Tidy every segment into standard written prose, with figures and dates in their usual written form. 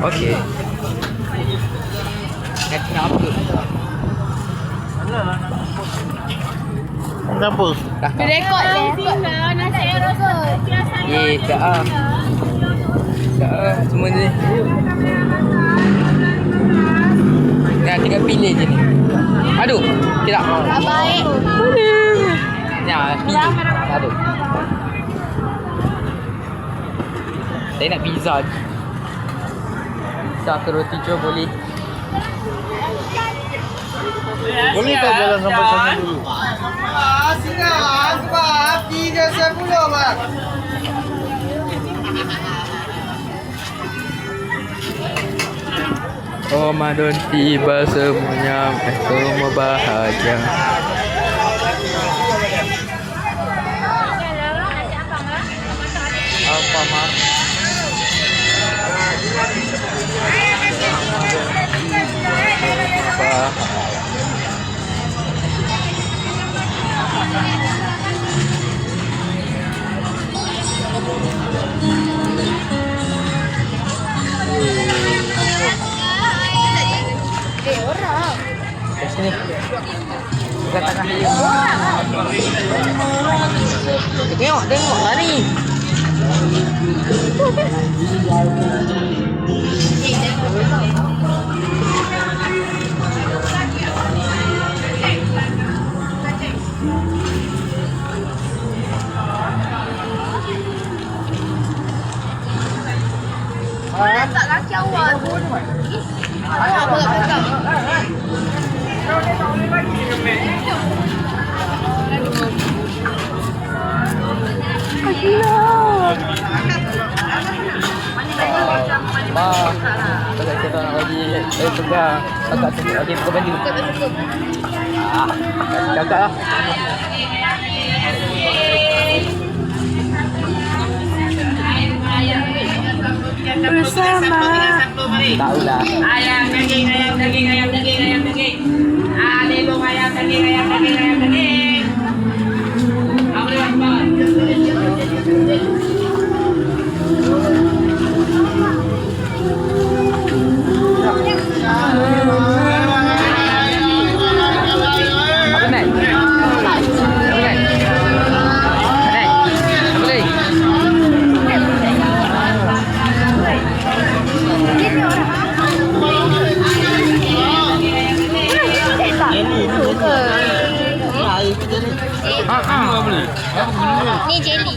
Okey. Kenapa? Kenapa? Direkod nasi rasa. Tak ah. Tak ah, semua ni. Dah tinggal pilih je ni. Aduh, tidak. Tak baik. Ya, pilih. Aduh. Saya nak pizza. Pizza ke roti jo boleh. Boleh tak jalan sampai sana dulu? Sinar sebab 3.10 bang. Ramadan tiba semuanya semua bahagia. Apa mak? Orang. Kat sini. Dekat tengah dia. Tengok lah ni. Mana tak laki awak? Awak pula pegang. Mak, kalau kita nak bagi pegang. Agak cukup lagi pegang baju. Cakap lah. Bersama. Tahu lah. Ayam daging. Lelong ayam daging. Apa dia bang? Apa Nai? Apa Nai? Nai? Apa Nai? Ni jelly.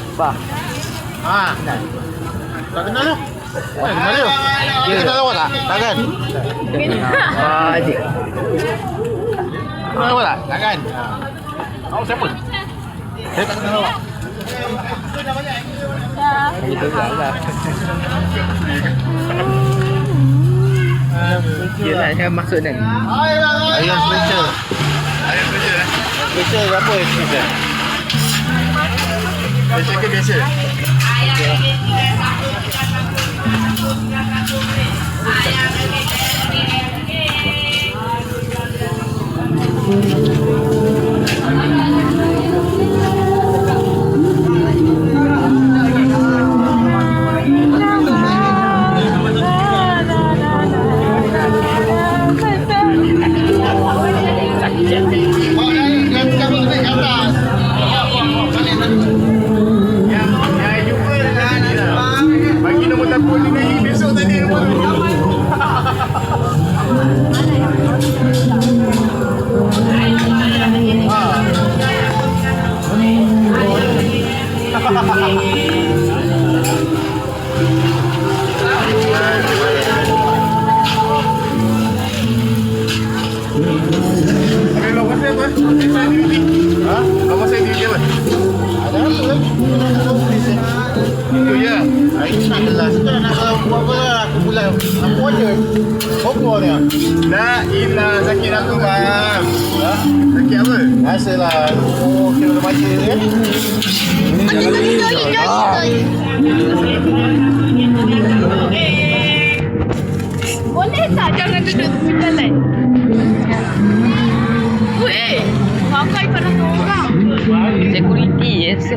Apa? Ha. Tak kenal lu? Kenal lu? Dia kenal awak tak? Tak kan? Adik. Kenal awak tak? Tak kan? Awak siapa? Saya tak kenal awak. Itu lah. Yelah, saya masuk ni. Ayam special. Special apa yang special? Special ke biasa? Bagi nombor telefon ni besok tadi nombor tu. Ada lokasi apa? Ha? Lokasi di apa? Ada apa lagi? Itu ya. Ini nak jelas kan nak buat apa lah. Aku pula apa je. Pokok ni. La ilah sakit aku bang. Ha? Sakit apa? Biasalah. Oh, kira baca dia. Boleh tak jangan duduk tepi jalan? Weh, pakai pada orang. Security, yes.